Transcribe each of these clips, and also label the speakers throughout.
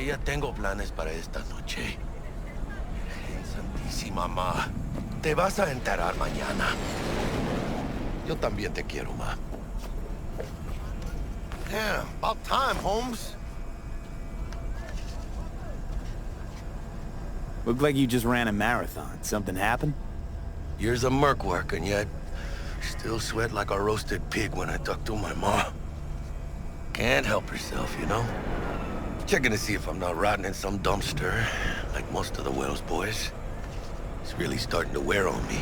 Speaker 1: ya tengo planes para esta noche. Santísima ma. Te vas a enterar mañana. Yo también te quiero, ma. Yeah, about time, Holmes.
Speaker 2: Looked like you just ran a marathon. Something happened?
Speaker 1: Years of merc work, and yet still sweat like a roasted pig when I talk to my ma. Can't help herself, you know? Checking to see if I'm not rotting in some dumpster, like most of the Wells boys. It's really starting to wear on me.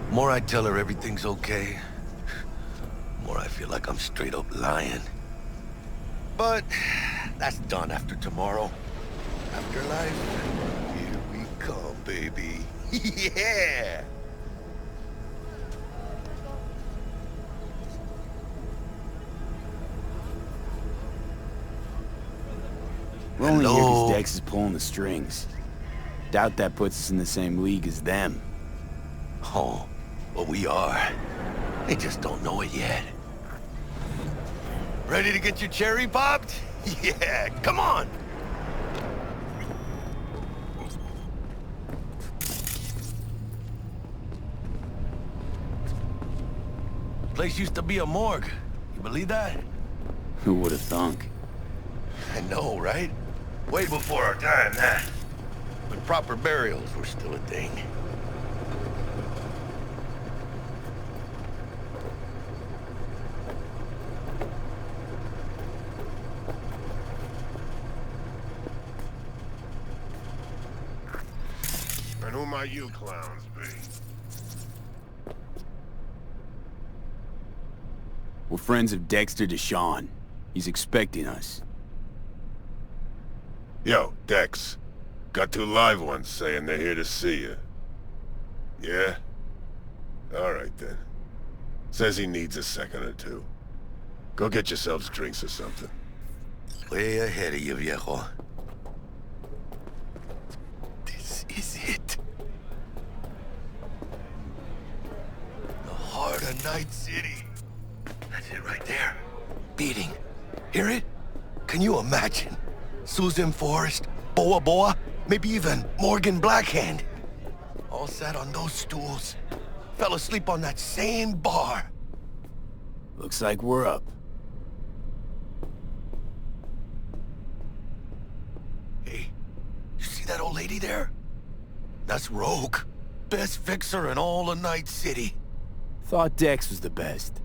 Speaker 1: The more I tell her everything's okay, the more I feel like I'm straight up lying. But that's done after tomorrow. Afterlife, here we come, baby. Yeah!
Speaker 2: We're only here because Dex is pulling the strings. Doubt that puts us in the same league as them.
Speaker 1: Oh, well, we are. They just don't know it yet. Ready to get your cherry popped? Yeah, come on! Place used to be a morgue. You believe that?
Speaker 2: Who would have thunk?
Speaker 1: I know, right? Way before our time, that. When proper burials were still a thing.
Speaker 3: And who might you clowns be?
Speaker 2: We're friends of Dexter Deshawn. He's expecting us.
Speaker 3: Yo, Dex. Got two live ones saying they're here to see you. Yeah? Alright then. Says he needs a second or two. Go get yourselves drinks or something.
Speaker 1: Way ahead of you, viejo. This is it. The heart of Night City. That's it right there. Beating. Hear it? Can you imagine? Susan Forrest, Boa Boa, maybe even Morgan Blackhand. All sat on those stools. Fell asleep on that same bar.
Speaker 2: Looks like we're up.
Speaker 1: Hey, you see that old lady there? That's Rogue. Best fixer in all of Night City.
Speaker 2: Thought Dex was the best.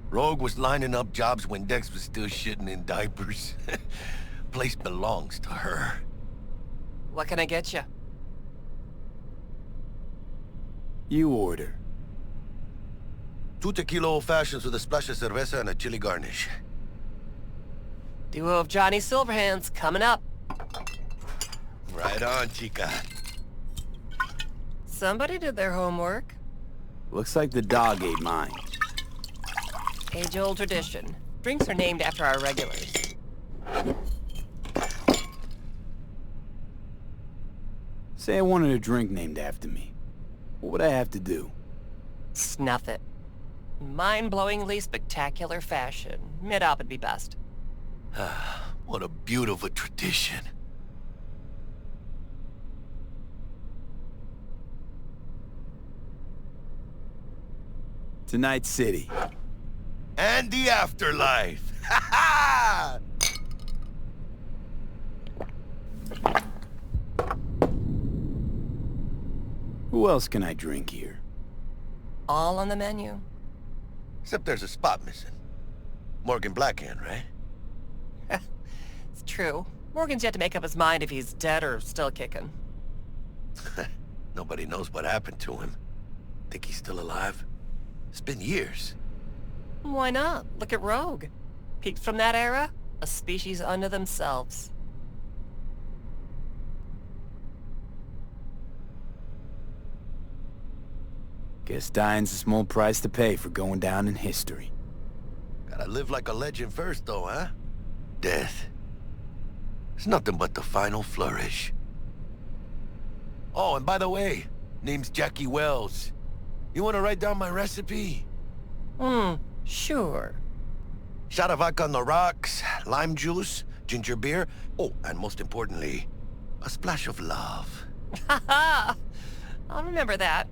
Speaker 1: Rogue was lining up jobs when Dex was still shitting in diapers. Place belongs to her.
Speaker 4: What can I get you?
Speaker 2: You order.
Speaker 1: 2 tequila old fashions with a splash of cerveza and a chili garnish.
Speaker 4: Duo of Johnny Silverhands coming up.
Speaker 1: Right on, chica.
Speaker 4: Somebody did their homework.
Speaker 2: Looks like the dog ate mine.
Speaker 4: Age-old tradition. Drinks are named after our regulars.
Speaker 2: Say I wanted a drink named after me. What would I have to do?
Speaker 4: Snuff it. Mind-blowingly spectacular fashion. Mid-op would be best.
Speaker 1: What a beautiful tradition.
Speaker 2: Tonight's City.
Speaker 1: And the afterlife. Ha ha!
Speaker 2: Who else can I drink here?
Speaker 4: All on the menu.
Speaker 1: Except there's a spot missing. Morgan Blackhand, right?
Speaker 4: It's true. Morgan's yet to make up his mind if he's dead or still kicking.
Speaker 1: Nobody knows what happened to him. Think he's still alive? It's been years.
Speaker 4: Why not? Look at Rogue. Peaked from that era, a species unto themselves.
Speaker 2: Guess dying's a small price to pay for going down in history.
Speaker 1: Gotta live like a legend first, though, huh? Death. It's nothing but the final flourish. Oh, and by the way, name's Jackie Wells. You wanna write down my recipe?
Speaker 4: Sure.
Speaker 1: Shot of vodka on the rocks, lime juice, ginger beer. Oh, and most importantly, a splash of love.
Speaker 4: Haha! I'll remember that.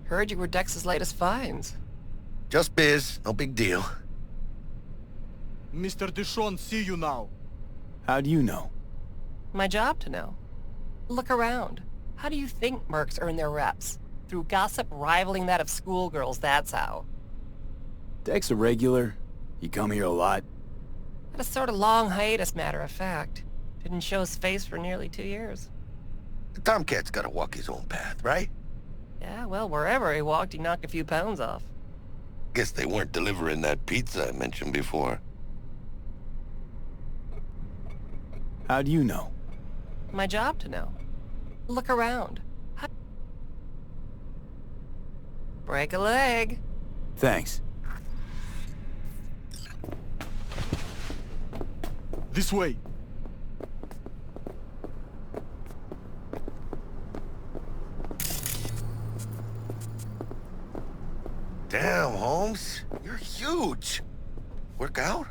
Speaker 4: Heard you were Dex's latest finds.
Speaker 1: Just biz, no big deal.
Speaker 5: Mr. Dishon, see you now.
Speaker 2: How do you know?
Speaker 4: My job to know. Look around. How do you think mercs earn their reps? Through gossip rivaling that of schoolgirls, that's how.
Speaker 2: Dex a regular? You come here a lot?
Speaker 4: Had a sort of long hiatus, matter of fact. Didn't show his face for nearly 2 years.
Speaker 1: The Tomcat's gotta walk his own path, right?
Speaker 4: Yeah, well, wherever he walked, he knocked a few pounds off.
Speaker 1: Guess they weren't delivering that pizza I mentioned before.
Speaker 2: How do you know?
Speaker 4: My job to know. Look around. Break a leg.
Speaker 2: Thanks.
Speaker 5: This way.
Speaker 1: Damn, Holmes. You're huge. Work out?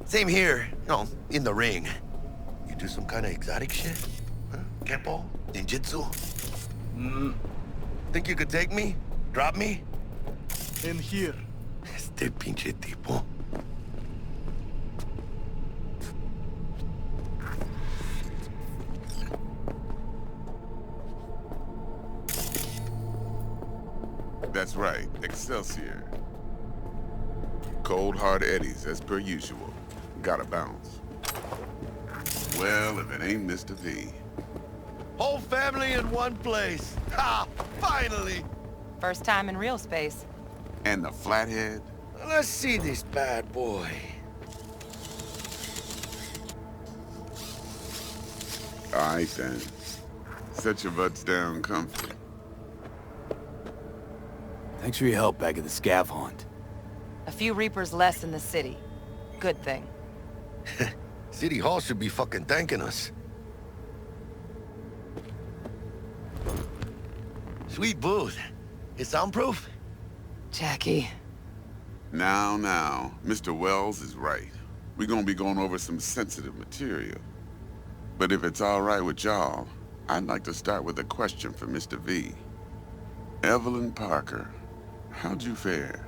Speaker 1: Same here. You know, in the ring. You do some kind of exotic shit? Huh? Kempo? Ninjutsu? Think you could take me? Drop me?
Speaker 5: In here.
Speaker 1: Este pinche tipo.
Speaker 6: That's right, Excelsior. Cold hard eddies, as per usual. Gotta bounce. Well, if it ain't Mr. V.
Speaker 1: Whole family in one place. Ha! Finally!
Speaker 7: First time in real space.
Speaker 6: And the flathead?
Speaker 1: Let's see this bad boy.
Speaker 6: Alright then. Set your butts down comfy.
Speaker 2: Thanks for your help back at the scav hunt.
Speaker 7: A few Reapers less in the city. Good thing.
Speaker 1: City Hall should be fucking thanking us. Sweet booth. It's soundproof?
Speaker 7: Jackie.
Speaker 6: Now, Mr. Wells is right. We're gonna be going over some sensitive material. But if it's all right with y'all, I'd like to start with a question for Mr. V. Evelyn Parker, how'd you fare?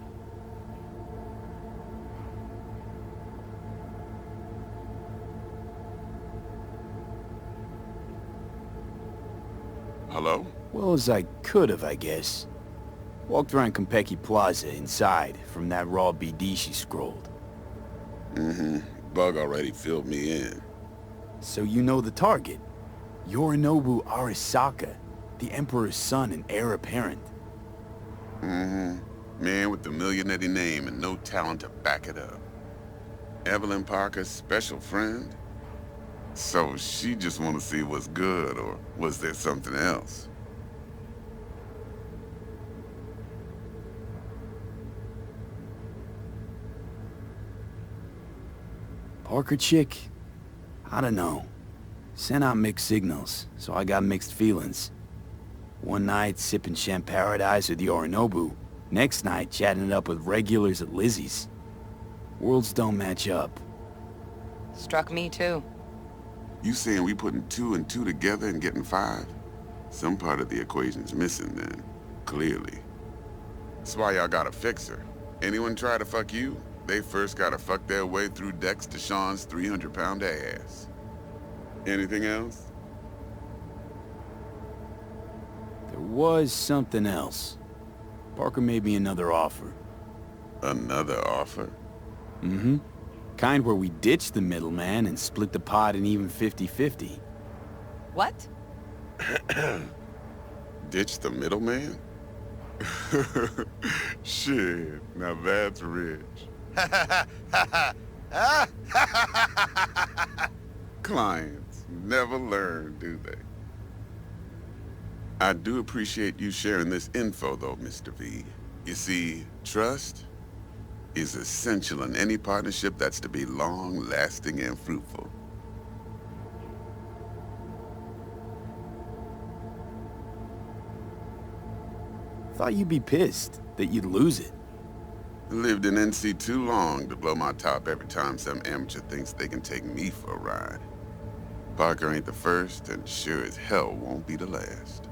Speaker 6: Hello?
Speaker 2: Well as I could have, I guess. Walked around Konpeki Plaza inside from that raw BD she scrolled.
Speaker 6: Bug already filled me in.
Speaker 2: So you know the target. Yorinobu Arasaka, the Emperor's son and heir apparent.
Speaker 6: Man with the millionaire name and no talent to back it up. Evelyn Parker's special friend? So she just want to see what's good, or was there something else?
Speaker 2: Parker chick? I don't know. Sent out mixed signals, so I got mixed feelings. One night, sipping Champaradise with Yorinobu. Next night, chatting it up with regulars at Lizzie's. Worlds don't match up.
Speaker 7: Struck me too.
Speaker 6: You saying we putting 2 and 2 together and getting 5? Some part of the equation's missing then, clearly. That's why y'all gotta fix her. Anyone try to fuck you, they first gotta fuck their way through Dex to Sean's 300-pound ass. Anything else?
Speaker 2: There was something else. Parker made me another offer.
Speaker 6: Another offer?
Speaker 2: Kind where we ditch the middleman and split the pot in even 50-50.
Speaker 7: What?
Speaker 6: Ditch the middleman? Shit, now that's rich. Clients never learn, do they? I do appreciate you sharing this info, though, Mr. V. You see, trust is essential in any partnership that's to be long-lasting and fruitful.
Speaker 2: Thought you'd be pissed that you'd lose it.
Speaker 6: Lived in NC too long to blow my top every time some amateur thinks they can take me for a ride. Parker ain't the first, and sure as hell won't be the last.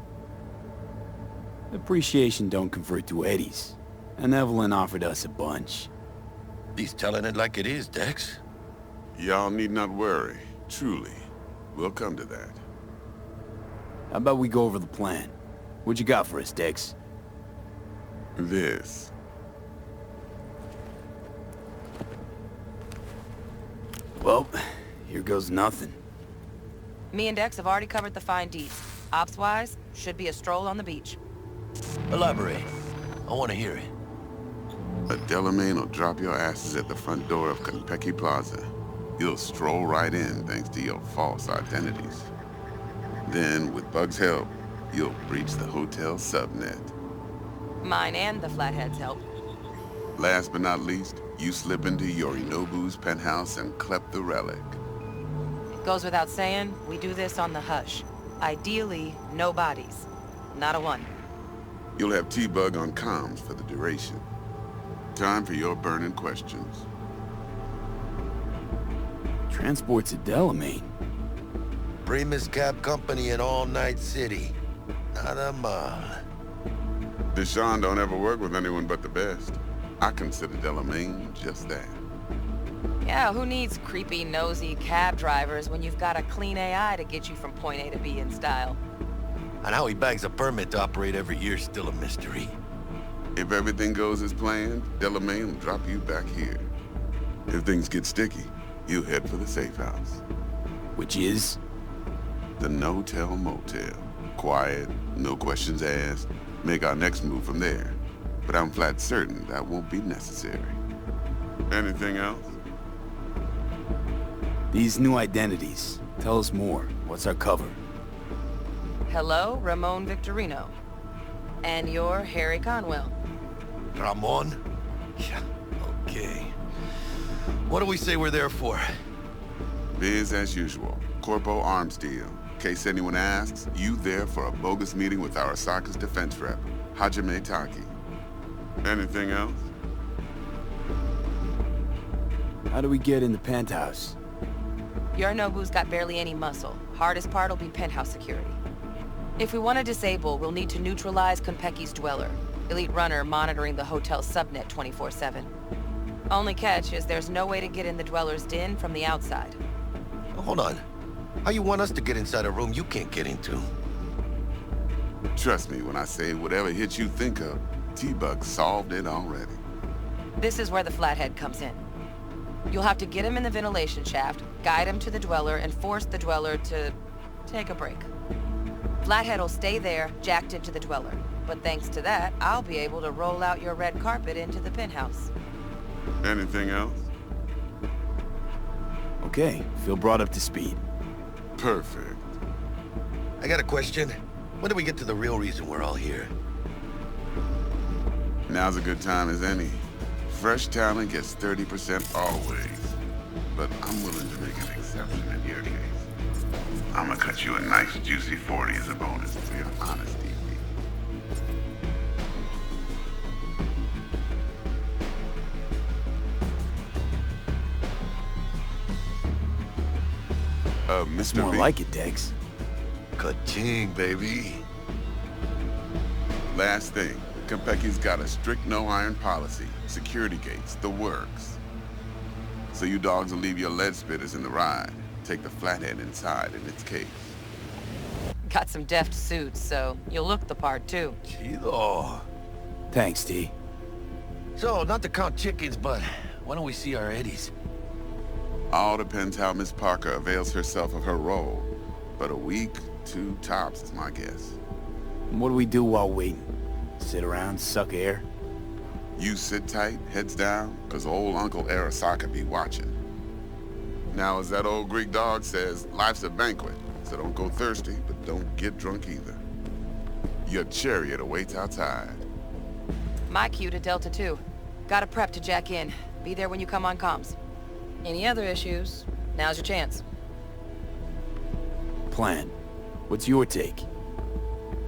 Speaker 2: Appreciation don't convert to eddies. And Evelyn offered us a bunch.
Speaker 1: He's telling it like it is, Dex.
Speaker 6: Y'all need not worry. Truly. We'll come to that.
Speaker 2: How about we go over the plan? What you got for us, Dex?
Speaker 6: This.
Speaker 2: Well, here goes nothing.
Speaker 7: Me and Dex have already covered the fine deets. Ops-wise, should be a stroll on the beach.
Speaker 1: Elaborate. I want to hear it.
Speaker 6: A Delamain will drop your asses at the front door of Konpeki Plaza. You'll stroll right in thanks to your false identities. Then, with Bug's help, you'll breach the hotel subnet.
Speaker 7: Mine and the Flathead's help.
Speaker 6: Last but not least, you slip into Yorinobu's penthouse and clep the relic.
Speaker 7: Goes without saying, we do this on the hush. Ideally, no bodies. Not a one.
Speaker 6: You'll have T-Bug on comms for the duration. Time for your burning questions.
Speaker 2: Transport's a Delamain.
Speaker 1: Primus Cab Company in All Night City. Not a mile.
Speaker 6: Deshaun don't ever work with anyone but the best. I consider Delamain just that.
Speaker 7: Yeah, who needs creepy, nosy cab drivers when you've got a clean AI to get you from point A to B in style?
Speaker 1: And how he bags a permit to operate every year is still a mystery.
Speaker 6: If everything goes as planned, Delamain will drop you back here. If things get sticky, you head for the safe house.
Speaker 2: Which is?
Speaker 6: The no-tell motel. Quiet, no questions asked. Make our next move from there. But I'm flat certain that won't be necessary. Anything else?
Speaker 2: These new identities. Tell us more. What's our cover?
Speaker 7: Hello, Ramon Victorino. And you're Harry Conwell.
Speaker 1: Ramon? Yeah, okay. What do we say we're there for?
Speaker 6: Biz as usual. Corpo arms deal. In case anyone asks, you there for a bogus meeting with Arasaka's defense rep, Hajime Taki. Anything else?
Speaker 2: How do we get in the penthouse?
Speaker 7: Yorinobu's got barely any muscle. Hardest part will be penthouse security. If we want to disable, we'll need to neutralize Konpeki's dweller. Elite runner monitoring the hotel's subnet 24/7. Only catch is there's no way to get in the dweller's den from the outside.
Speaker 1: Hold on. How you want us to get inside a room you can't get into?
Speaker 6: Trust me when I say whatever hit you think of, T-Bug solved it already.
Speaker 7: This is where the Flathead comes in. You'll have to get him in the ventilation shaft, guide him to the dweller, and force the dweller to take a break. Flathead will stay there, jacked into the dweller. But thanks to that, I'll be able to roll out your red carpet into the penthouse.
Speaker 6: Anything else?
Speaker 2: Okay, feel brought up to speed.
Speaker 6: Perfect.
Speaker 1: I got a question. When do we get to the real reason we're all here?
Speaker 6: Now's a good time as any. Fresh talent gets 30% always. But I'm willing to make an exception in your case. I'm gonna cut you a nice juicy 40 as a bonus for your honesty. Mr.
Speaker 2: More
Speaker 6: B.
Speaker 2: like it, Dex.
Speaker 1: Ka-ching, baby.
Speaker 6: Last thing, Konpeki's got a strict no-iron policy, security gates, the works. So you dogs will leave your lead spitters in the ride, take the Flathead inside in its case.
Speaker 7: Got some deft suits, so you'll look the part too.
Speaker 1: Chido.
Speaker 2: Thanks, T.
Speaker 1: So, not to count chickens, but why don't we see our eddies?
Speaker 6: All depends how Miss Parker avails herself of her role. But a week, 2 tops is my guess.
Speaker 2: And what do we do while waiting? Sit around, suck air?
Speaker 6: You sit tight, heads down, cause old Uncle Arasaka be watching. Now, as that old Greek dog says, life's a banquet, so don't go thirsty, but don't get drunk either. Your chariot awaits outside.
Speaker 7: My cue to Delta 2. Gotta prep to jack in. Be there when you come on comms. Any other issues? Now's your chance.
Speaker 2: Plan. What's your take?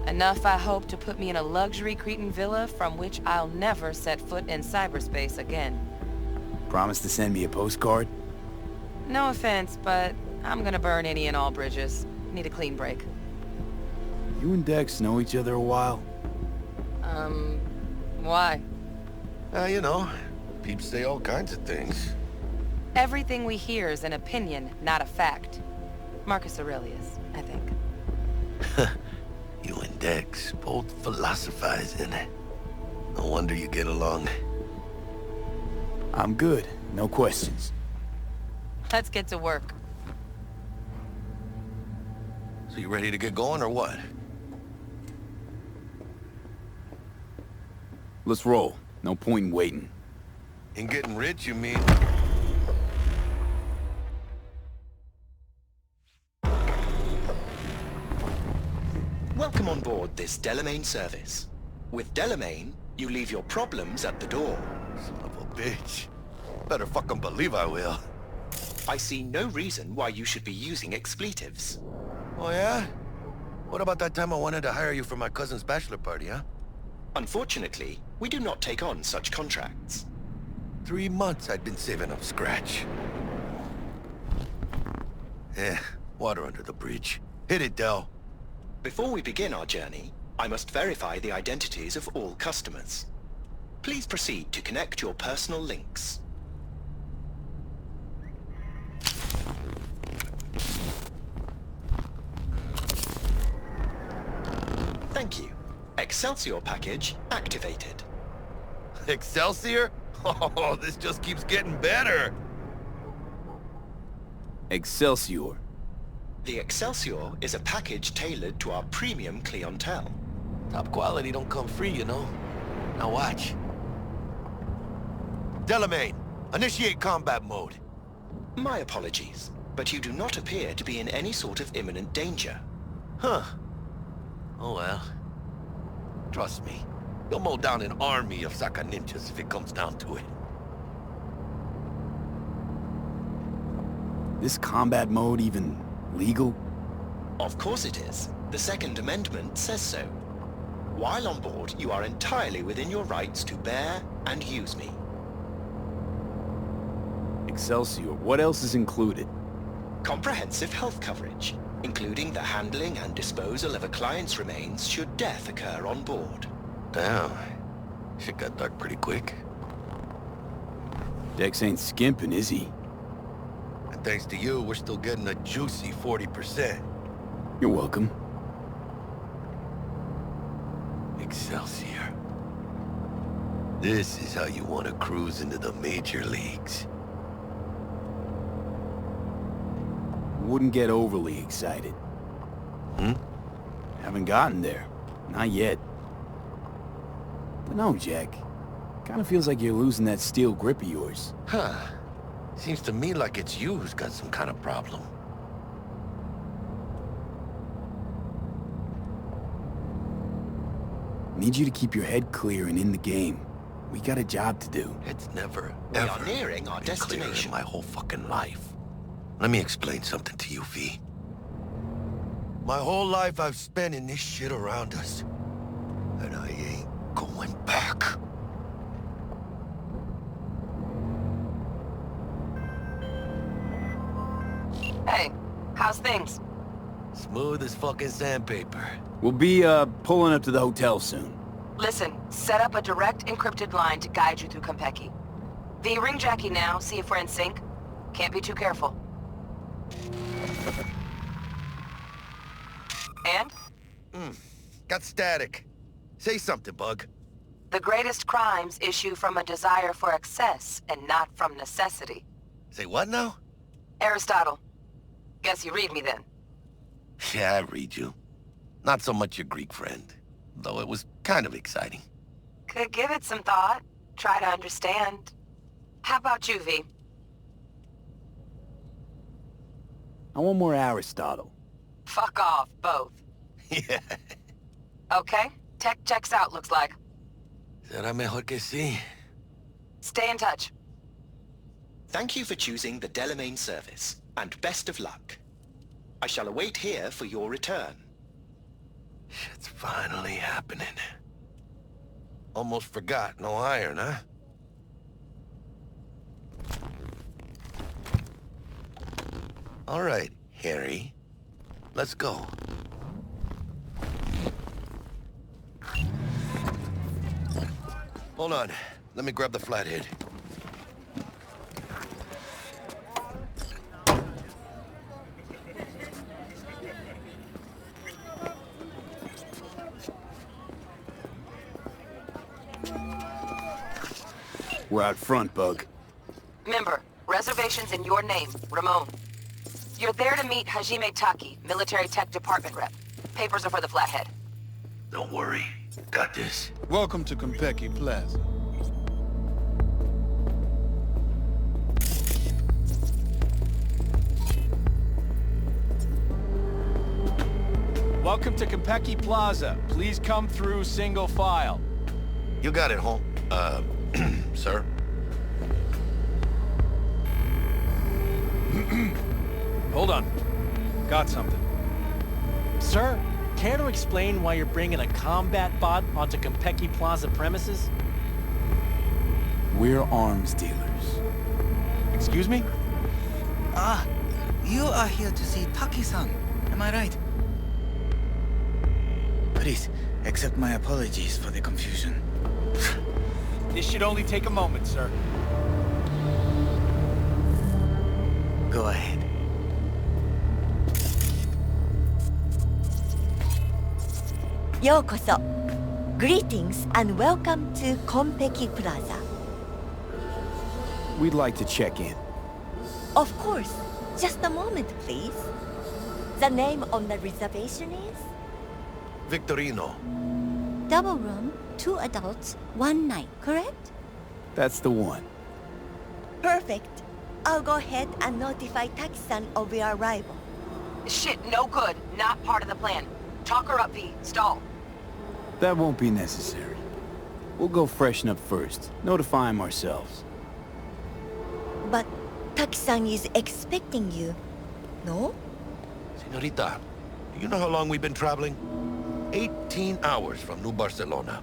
Speaker 7: Enough, I hope, to put me in a luxury Cretan villa from which I'll never set foot in cyberspace again.
Speaker 2: Promise to send me a postcard?
Speaker 7: No offense, but I'm gonna burn any and all bridges. Need a clean break.
Speaker 2: You and Dex know each other a while?
Speaker 7: Why?
Speaker 1: You know, peeps say all kinds of things.
Speaker 7: Everything we hear is an opinion, not a fact. Marcus Aurelius, I think.
Speaker 1: You and Dex both philosophizing. No wonder you get along.
Speaker 2: I'm good. No questions.
Speaker 7: Let's get to work.
Speaker 1: So you ready to get going or what?
Speaker 2: Let's roll. No point in waiting.
Speaker 1: In getting rich, you mean?
Speaker 8: Welcome on board this Delamain service. With Delamain, you leave your problems at the door.
Speaker 1: Son of a bitch. Better fucking believe I will.
Speaker 8: I see no reason why you should be using expletives.
Speaker 1: Oh yeah? What about that time I wanted to hire you for my cousin's bachelor party, huh?
Speaker 8: Unfortunately, we do not take on such contracts.
Speaker 1: 3 months I'd been saving up scratch. Water under the bridge. Hit it, Del.
Speaker 8: Before we begin our journey, I must verify the identities of all customers. Please proceed to connect your personal links. Thank you. Excelsior package activated.
Speaker 1: Excelsior? Oh, this just keeps getting better.
Speaker 2: Excelsior.
Speaker 8: The Excelsior is a package tailored to our premium clientele.
Speaker 1: Top quality don't come free, you know. Now watch. Delamain, initiate combat mode.
Speaker 8: My apologies, but you do not appear to be in any sort of imminent danger.
Speaker 1: Huh. Oh well. Trust me, you'll mow down an army of Saka ninjas if it comes down to it.
Speaker 2: This combat mode even legal?
Speaker 8: Of course it is. The Second Amendment says so. While on board, you are entirely within your rights to bear and use me.
Speaker 2: Excelsior, what else is included?
Speaker 8: Comprehensive health coverage, including the handling and disposal of a client's remains should death occur on board.
Speaker 1: Damn. Shit got dark pretty quick.
Speaker 2: Dex ain't skimping, is he?
Speaker 1: And thanks to you, we're still getting a juicy 40%.
Speaker 2: You're welcome.
Speaker 1: Excelsior. This is how you want to cruise into the major leagues.
Speaker 2: Wouldn't get overly excited. Haven't gotten there. Not yet. But no, Jack. Kinda feels like you're losing that steel grip of yours.
Speaker 1: Huh. Seems to me like it's you who's got some kind of problem.
Speaker 2: Need you to keep your head clear and in the game. We got a job to do.
Speaker 1: It's never,
Speaker 8: We
Speaker 1: ever
Speaker 8: are nearing our
Speaker 1: been clearer in
Speaker 8: destination.
Speaker 1: my whole fucking life. Let me explain something to you, V. My whole life I've spent in this shit around us. And I ain't going back.
Speaker 7: Hey, how's things?
Speaker 1: Smooth as fucking sandpaper.
Speaker 2: We'll be, pulling up to the hotel soon.
Speaker 7: Listen, set up a direct encrypted line to guide you through Konpeki. V, ring Jackie now, see if we're in sync. Can't be too careful. And?
Speaker 1: Got static. Say something, Bug.
Speaker 7: The greatest crimes issue from a desire for excess and not from necessity.
Speaker 1: Say what now?
Speaker 7: Aristotle. Guess you read me then.
Speaker 1: Yeah, I read you. Not so much your Greek friend, though it was kind of exciting.
Speaker 7: Could give it some thought. Try to understand. How about you, V?
Speaker 2: I want more Aristotle.
Speaker 7: Fuck off, both.
Speaker 1: Yeah.
Speaker 7: Okay, tech checks out, looks like.
Speaker 1: Será mejor que sí.
Speaker 7: Stay in touch.
Speaker 8: Thank you for choosing the Delamain service, and best of luck. I shall await here for your return.
Speaker 1: Shit's finally happening. Almost forgot, no iron, huh? All right, Harry. Let's go. Hold on. Let me grab the flathead.
Speaker 2: We're out front, Bug.
Speaker 7: Member, reservations in your name, Ramon. You're there to meet Hajime Taki, Military Tech Department rep. Papers are for the Flathead.
Speaker 1: Don't worry. Got this.
Speaker 5: Welcome to Konpeki Plaza.
Speaker 2: Welcome to Konpeki Plaza. Please come through single file.
Speaker 1: You got it, home. Sir?
Speaker 2: Hold on. Got something.
Speaker 9: Sir, care to explain why you're bringing a combat bot onto Konpeki Plaza premises?
Speaker 2: We're arms dealers.
Speaker 9: Excuse me?
Speaker 10: Ah, you are here to see Taki-san, am I right? Please, accept my apologies for the confusion.
Speaker 2: This should only take a moment, sir.
Speaker 10: Go ahead.
Speaker 11: Yokoso. Greetings and welcome to Konpeki Plaza.
Speaker 2: We'd like to check in.
Speaker 11: Of course. Just a moment, please. The name on the reservation is?
Speaker 1: Victorino.
Speaker 11: Double room, 2 adults, 1 night, correct?
Speaker 2: That's the one.
Speaker 11: Perfect. I'll go ahead and notify Taki-san of your arrival.
Speaker 7: Shit, no good. Not part of the plan. Talk her up, V. Stall.
Speaker 2: That won't be necessary. We'll go freshen up first. Notify him ourselves.
Speaker 11: But Taki-san is expecting you, no?
Speaker 1: Señorita, do you know how long we've been traveling? 18 hours from New Barcelona.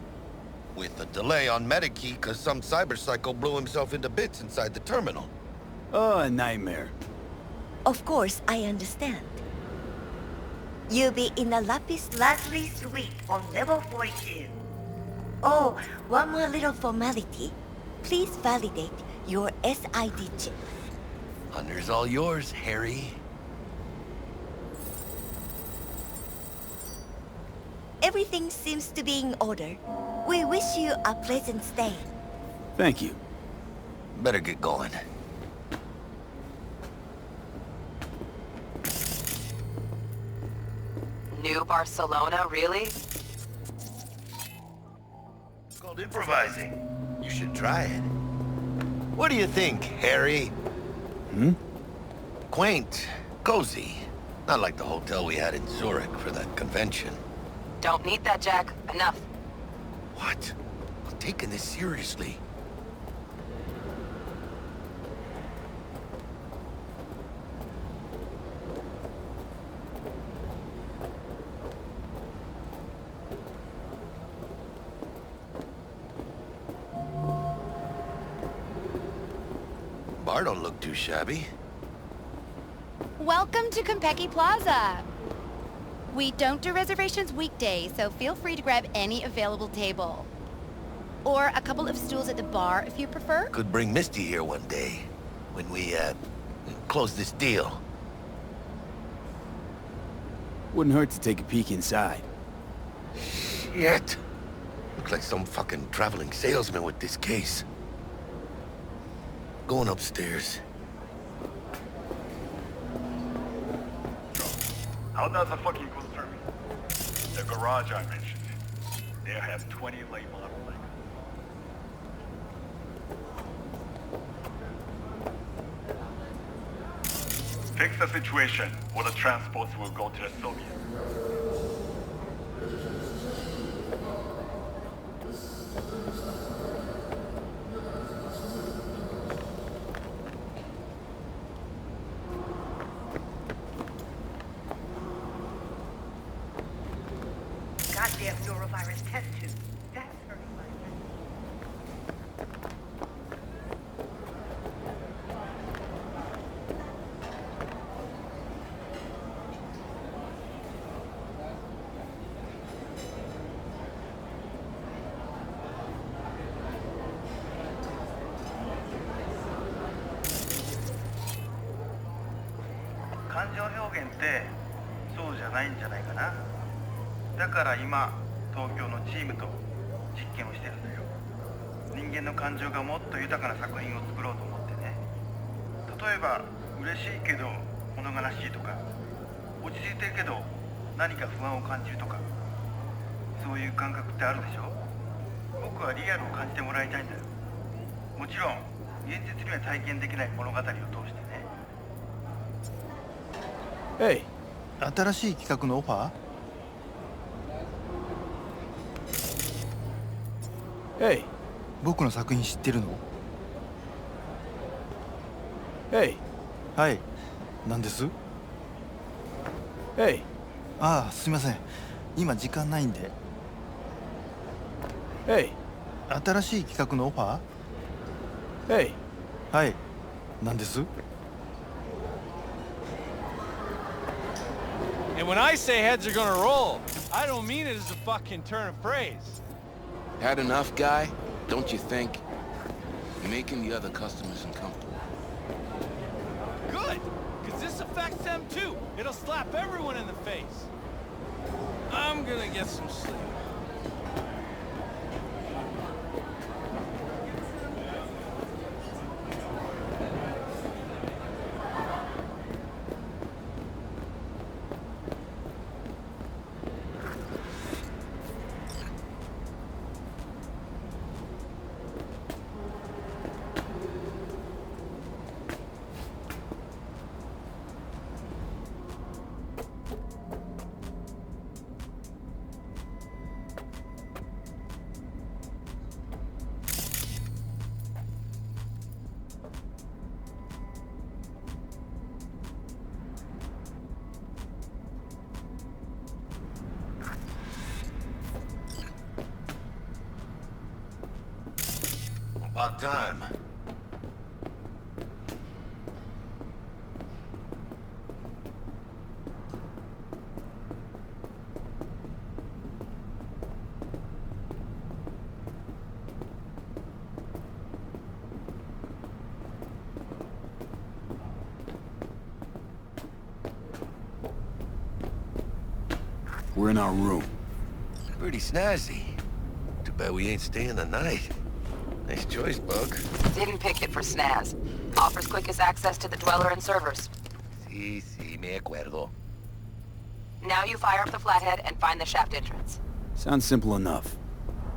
Speaker 1: With a delay on Medikey because some cyberpsycho blew himself into bits inside the terminal.
Speaker 2: Oh, a nightmare.
Speaker 11: Of course, I understand. You'll be in the Lapis Lazuli suite on level 42. Oh, one more little formality. Please validate your SID chip.
Speaker 1: Honor's all yours, Harry.
Speaker 11: Everything seems to be in order. We wish you a pleasant stay.
Speaker 2: Thank you.
Speaker 1: Better get going.
Speaker 7: New Barcelona, really?
Speaker 1: It's called improvising. You should try it. What do you think, Harry? Quaint, cozy. Not like the hotel we had in Zurich for that convention.
Speaker 7: Don't need that, Jack. Enough.
Speaker 1: What? I'm taking this seriously. Bar don't look too shabby.
Speaker 12: Welcome to Konpeki Plaza. We don't do reservations weekdays, so feel free to grab any available table. Or a couple of stools at the bar if you prefer.
Speaker 1: Could bring Misty here one day when we, close this deal.
Speaker 2: Wouldn't hurt to take a peek inside.
Speaker 1: Shit. Look like some fucking traveling salesman with this case. Going upstairs.
Speaker 13: How does the fucking good service? The garage I mentioned. They have 20 late model bikes. Fix the situation, or the transports will go to the Soviet.
Speaker 11: goddamn neurovirus test tube. That's hurting my head.
Speaker 13: 感情表現ってそうじゃないんじゃないかな。だから今東京のチームと実験をしてるんだよ。人間の感情がもっと豊かな作品を作ろうと思ってね。例えば嬉しいけど物悲しいとか、落ち着いてるけど何か不安を感じるとか、そういう感覚ってあるでしょ。僕はリアルを感じてもらいたいんだよ。もちろん現実には体験できない物語を通してね。
Speaker 2: Hey.
Speaker 5: 新しい企画のオファー
Speaker 2: Hey.
Speaker 5: 僕の作品知ってるの？
Speaker 2: Hey.
Speaker 5: はい。何です？
Speaker 2: Hey.
Speaker 5: ああ、すいません。今時間ないんで。
Speaker 2: Hey.
Speaker 5: 新しい企画のオファー
Speaker 2: Hey.
Speaker 5: はい。何です？
Speaker 9: And when I say heads are gonna roll, I don't mean it as a fucking turn of phrase.
Speaker 14: Had enough, guy? Don't you think? Making the other customers uncomfortable.
Speaker 9: Good, because this affects them too. It'll slap everyone in the face. I'm gonna get some sleep.
Speaker 1: About time.
Speaker 2: We're in our room.
Speaker 1: Pretty snazzy. Too bad we ain't staying the night. Nice choice, Bug.
Speaker 7: Didn't pick it for snaz. Offers quickest access to the Dweller and servers.
Speaker 1: Sí, me acuerdo.
Speaker 7: Now you fire up the flathead and find the shaft entrance.
Speaker 2: Sounds simple enough.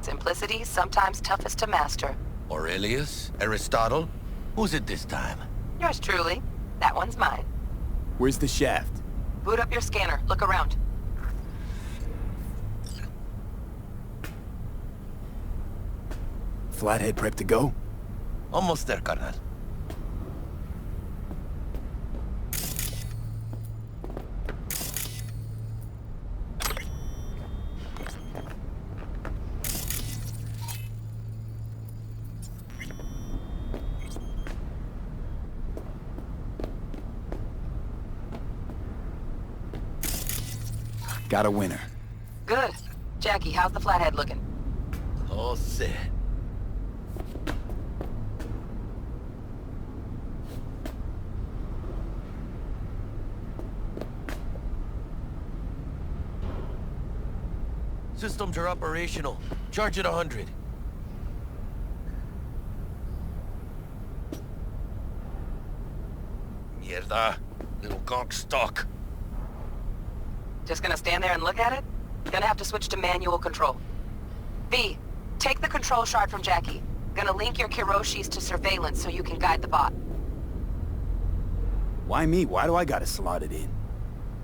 Speaker 7: Simplicity, sometimes toughest to master.
Speaker 1: Aurelius? Aristotle? Who's it this time?
Speaker 7: Yours truly. That one's mine.
Speaker 2: Where's the shaft?
Speaker 7: Boot up your scanner. Look around.
Speaker 2: Flathead prep to go?
Speaker 1: Almost there, carnal.
Speaker 2: Got a winner.
Speaker 7: Good. Jackie, how's the flathead looking?
Speaker 1: All set. Systems are operational. Charge at 100. Mierda. Little gonk stuck.
Speaker 7: Just gonna stand there and look at it? Gonna have to switch to manual control. V, take the control shard from Jackie. Gonna link your Kiroshis to surveillance so you can guide the bot.
Speaker 2: Why me? Why do I gotta slot it in?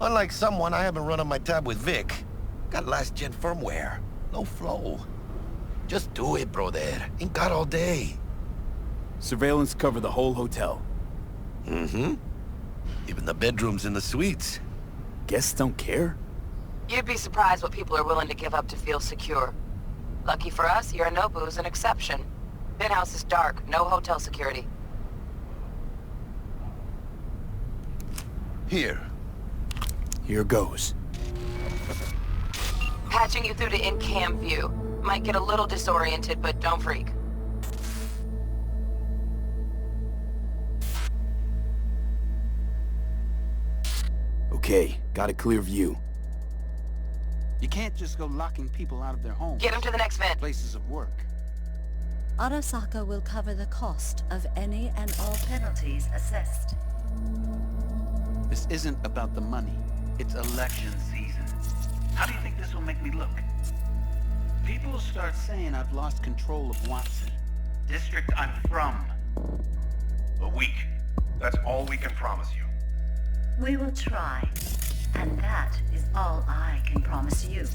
Speaker 1: Unlike someone, I haven't run on my tab with Vic. Got last-gen firmware. No flow. Just do it, brother. Ain't got all day.
Speaker 2: Surveillance cover the whole hotel.
Speaker 1: Mm-hmm. Even the bedrooms and the suites.
Speaker 2: Guests don't care?
Speaker 7: You'd be surprised what people are willing to give up to feel secure. Lucky for us, Yorinobu's an exception. Penthouse is dark, no hotel security.
Speaker 1: Here.
Speaker 2: Here goes.
Speaker 7: Patching you through to in-cam view. Might get a little disoriented, but don't freak.
Speaker 2: Okay, got a clear view.
Speaker 15: You can't just go locking people out of their homes.
Speaker 7: Get them to the next vent.
Speaker 15: Places of work.
Speaker 11: Arasaka will cover the cost of any and all penalties assessed.
Speaker 15: This isn't about the money. It's election season. How do you think this will make me look? People start saying I've lost control of Watson.
Speaker 16: District I'm from. A week. That's all we can promise you.
Speaker 11: We will try, and that is all I can promise you.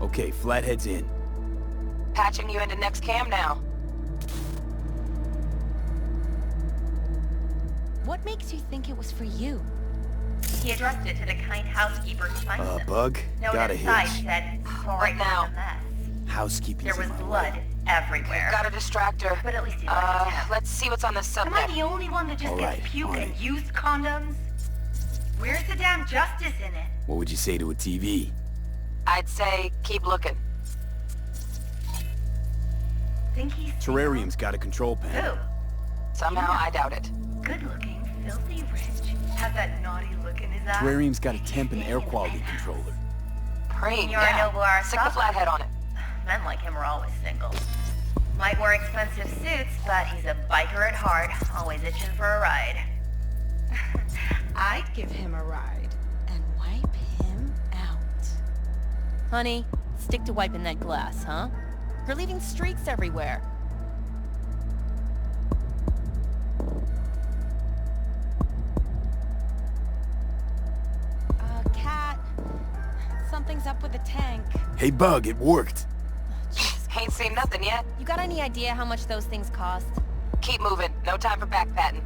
Speaker 2: Okay, Flathead's in.
Speaker 7: Patching you into next cam now.
Speaker 12: What makes you think it was for you?
Speaker 11: He addressed it to the kind housekeeper who finds them.
Speaker 2: Bug?
Speaker 11: Note
Speaker 2: Got a
Speaker 11: inside
Speaker 2: hitch.
Speaker 11: said,
Speaker 7: Right now.
Speaker 11: a mess.
Speaker 2: Housekeeping's
Speaker 11: There was
Speaker 2: in my
Speaker 11: blood
Speaker 2: way.
Speaker 11: everywhere.
Speaker 7: Got a distractor.
Speaker 11: But at least he liked it.
Speaker 7: Let's see what's on the
Speaker 11: Am I
Speaker 7: subnet.
Speaker 11: the only one that just
Speaker 2: All
Speaker 11: gets
Speaker 2: right,
Speaker 11: puke
Speaker 2: on
Speaker 11: and
Speaker 2: it.
Speaker 11: used condoms? Where's the damn justice in it?
Speaker 2: What would you say to a TV?
Speaker 7: I'd say keep looking.
Speaker 11: Think he's
Speaker 2: Terrarium's got a control panel.
Speaker 11: Who?
Speaker 7: Somehow, I doubt it.
Speaker 11: Good looking, filthy rich. Has that naughty look in his eyes.
Speaker 2: Terrarium's got a temp and air quality controller.
Speaker 7: Preem,
Speaker 11: You're a
Speaker 7: yeah.
Speaker 11: noble Arasaka.
Speaker 7: Stick the flathead on it.
Speaker 11: Men like him are always single. Might wear expensive suits, but he's a biker at heart, always itching for a ride.
Speaker 12: I'd give him a ride and wipe him out.
Speaker 17: Honey, stick to wiping that glass, huh? You're leaving streaks everywhere.
Speaker 12: Cat. Something's up with the tank.
Speaker 2: Hey, Bug, it worked.
Speaker 7: Ain't seen nothing yet.
Speaker 17: You got any idea how much those things cost?
Speaker 7: Keep moving. No time for backpatting.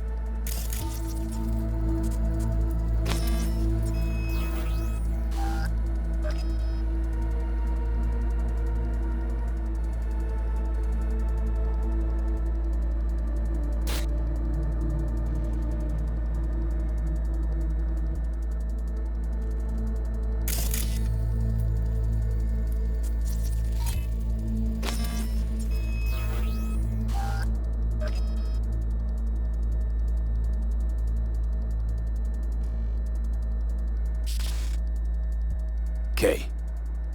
Speaker 2: Okay.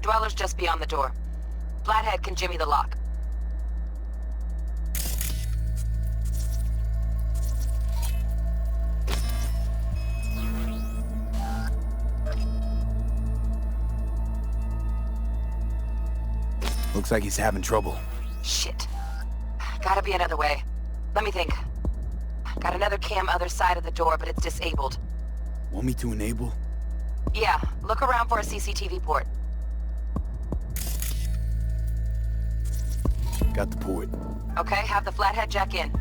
Speaker 7: Dweller's just beyond the door. Flathead can jimmy the lock.
Speaker 2: Looks like he's having trouble.
Speaker 7: Shit. Gotta be another way. Let me think. Got another cam other side of the door, but it's disabled.
Speaker 2: Want me to enable?
Speaker 7: Yeah, look around for a CCTV port.
Speaker 2: Got the port.
Speaker 7: Okay, have the flathead jack in.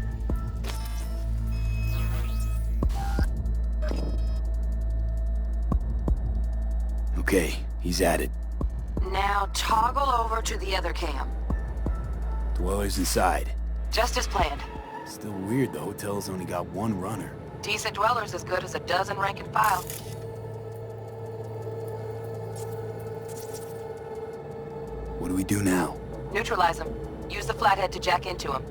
Speaker 2: Okay, he's at it.
Speaker 7: Now toggle over to the other cam.
Speaker 2: Dweller's inside.
Speaker 7: Just as planned.
Speaker 2: Still weird the hotel's only got one runner.
Speaker 7: Decent Dweller's as good as a dozen rank and file.
Speaker 2: What do we do now?
Speaker 7: Neutralize him. Use the flathead to jack into him.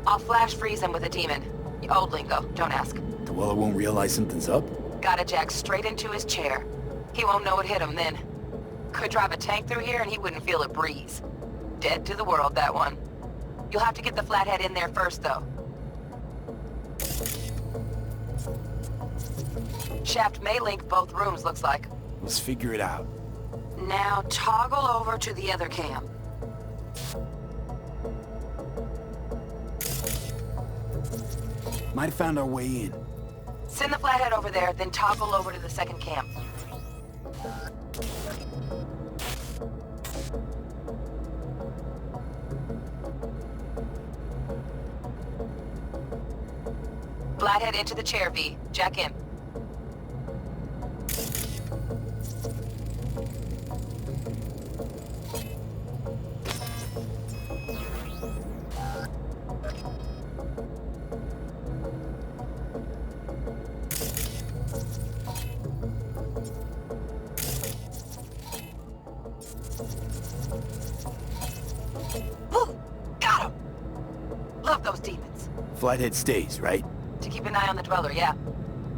Speaker 7: I'll flash freeze him with a demon. Old lingo, don't ask.
Speaker 2: Dweller won't realize something's up?
Speaker 7: Gotta jack straight into his chair. He won't know it hit him then. Could drive a tank through here and he wouldn't feel a breeze. Dead to the world, that one. You'll have to get the flathead in there first, though. Shaft may link both rooms, looks like.
Speaker 2: Let's figure it out.
Speaker 7: Now toggle over to the other cam.
Speaker 2: Might have found our way in.
Speaker 7: Send the flathead over there, then toggle over to the second cam. Flathead into the chair, V. Jack in. Ooh, got him! Love those demons.
Speaker 2: Flathead stays, right?
Speaker 7: To keep an eye on the Dweller, yeah.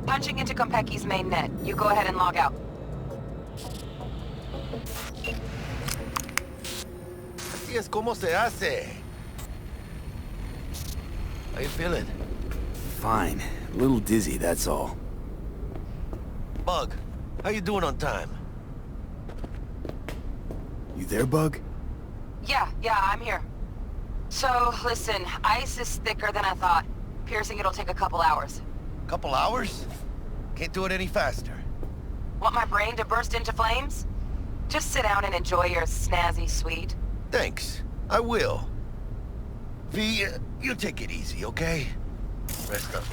Speaker 7: Punching into Konpeki's main net. You go ahead and log out.
Speaker 1: Así es como se hace. How you feeling?
Speaker 2: Fine. A little dizzy, that's all.
Speaker 1: Bug, how you doing on time?
Speaker 2: You there, Bug?
Speaker 7: Yeah, I'm here. So, listen, ice is thicker than I thought. Piercing it'll take a couple hours.
Speaker 1: Couple hours? Can't do it any faster.
Speaker 7: Want my brain to burst into flames? Just sit down and enjoy your snazzy sweet.
Speaker 1: Thanks. I will. V, you take it easy, okay? Rest up.